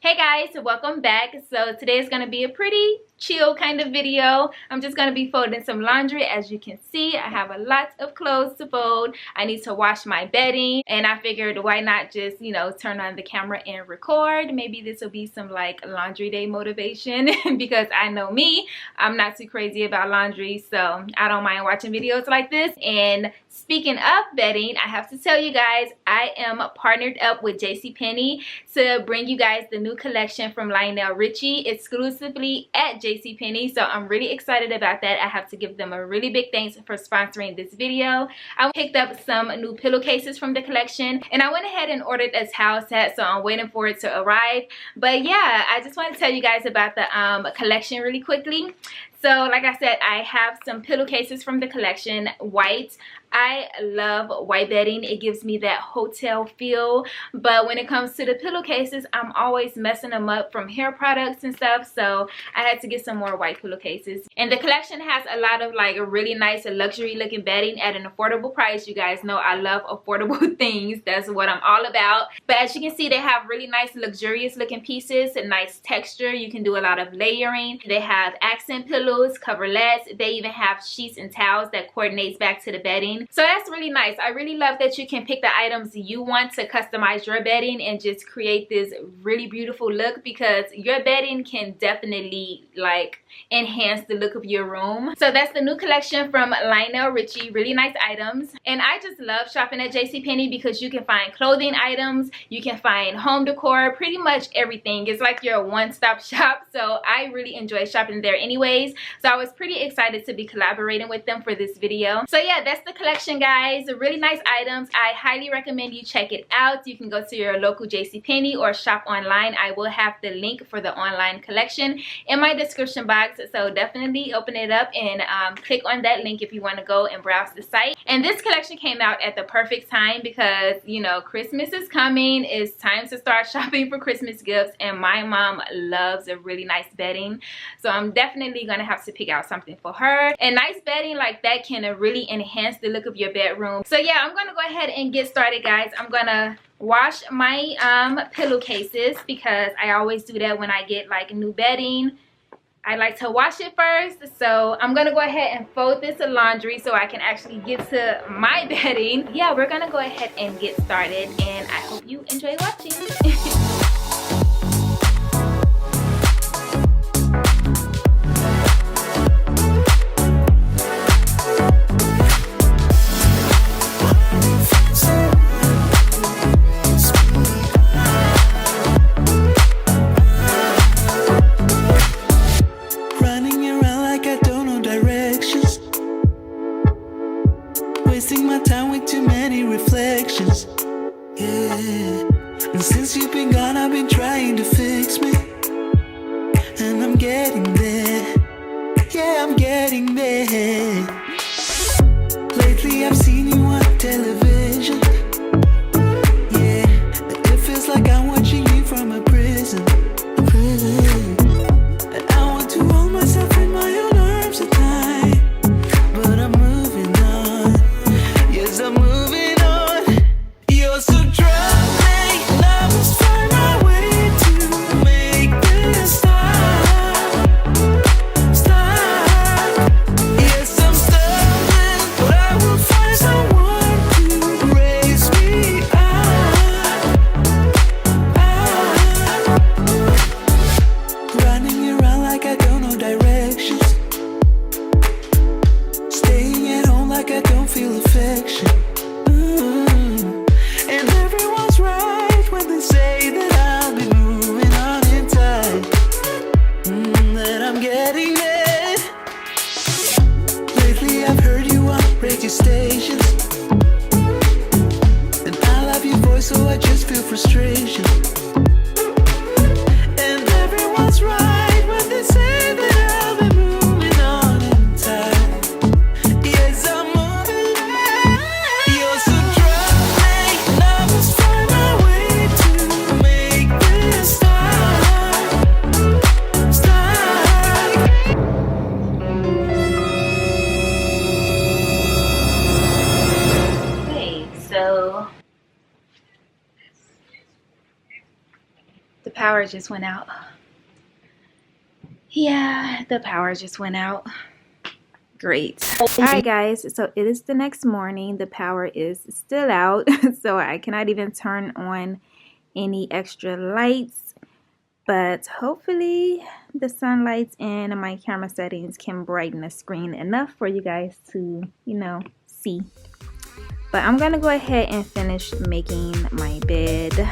Hey guys, welcome back. So today is going to be a pretty chill kind of video. I'm just going to be folding some laundry. As you can see, I have a lot of clothes to fold. I need to wash my bedding, and I figured why not just, turn on the camera and record. Maybe this will be some like laundry day motivation because I know me, I'm not too crazy about laundry, so I don't mind watching videos like this. And speaking of bedding, I have to tell you guys, I am partnered up with JCPenney to bring you guys the new collection from Lionel Richie exclusively at JCPenney. So I'm really excited about that. I have to give them a really big thanks for sponsoring this video. I picked up some new pillowcases from the collection, and I went ahead and ordered a towel set, so I'm waiting for it to arrive. But yeah, I just want to tell you guys about the collection really quickly. So like I said, I have some pillowcases from the collection, white. I love white bedding. It gives me that hotel feel. But when it comes to the pillowcases, I'm always messing them up from hair products and stuff. So I had to get some more white pillowcases. And the collection has a lot of like really nice luxury looking bedding at an affordable price. You guys know I love affordable things. That's what I'm all about. But as you can see, they have really nice luxurious looking pieces, a nice texture. You can do a lot of layering. They have accent pillows, coverlets. They even have sheets and towels that coordinates back to the bedding. So that's really nice. I really love that you can pick the items you want to customize your bedding and just create this really beautiful look, because your bedding can definitely like enhance the look of your room. So that's the new collection from Lionel Richie. Really nice items. And I just love shopping at JCPenney because you can find clothing items, you can find home decor, pretty much everything. It's like your one-stop shop. So I really enjoy shopping there anyways. So I was pretty excited to be collaborating with them for this video. So yeah, that's the collection, guys. Really nice items. I highly recommend you check it out. You can go to your local JCPenney or shop online. I will have the link for the online collection in my description box, so definitely open it up and click on that link if you want to go and browse the site. And this collection came out at the perfect time because Christmas is coming. It's time to start shopping for Christmas gifts, and my mom loves a really nice bedding, so I'm definitely gonna have to pick out something for her. And nice bedding like that can really enhance the look of your bedroom. So yeah, I'm gonna go ahead and get started, guys. I'm gonna wash my pillowcases because I always do that when I get like new bedding. I like to wash it first. So I'm gonna go ahead and fold this laundry so I can actually get to my bedding. Yeah, we're gonna go ahead and get started, and I hope you enjoy watching. Wasting my time with too many reflections. Yeah. And since you've been gone, I've been trying to fix me. And I'm getting there. Yeah, I'm getting there. Lately I've seen you on television. Yeah, it feels like I'm watching you from a prison. And I want to hold myself in my own arms at night, but I'm moving on. Yes, I'm moving on. You're so drunk, love is find my way to make this stop. Yes, I'm power just went out. Yeah, the power just went out. Great. Alright guys, so it is the next morning. The power is still out, so I cannot even turn on any extra lights, but hopefully the sunlights and my camera settings can brighten the screen enough for you guys to, you know, see. But I'm gonna go ahead and finish making my bed.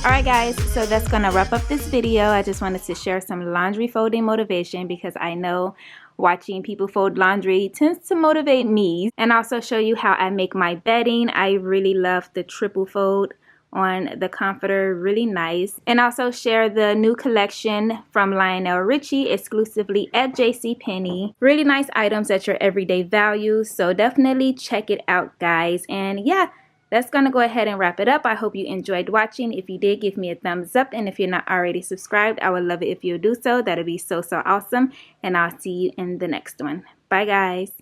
Alright guys, so that's gonna wrap up this video. I just wanted to share some laundry folding motivation because I know watching people fold laundry tends to motivate me, and also show you how I make my bedding. I really love the triple fold on the comforter, really nice. And also share the new collection from Lionel Richie exclusively at JCPenney. Really nice items at your everyday value, so definitely check it out guys. And yeah, that's gonna go ahead and wrap it up. I hope you enjoyed watching. If you did, give me a thumbs up, and if you're not already subscribed, I would love it if you do so. That'd be so awesome, and I'll see you in the next one. Bye guys.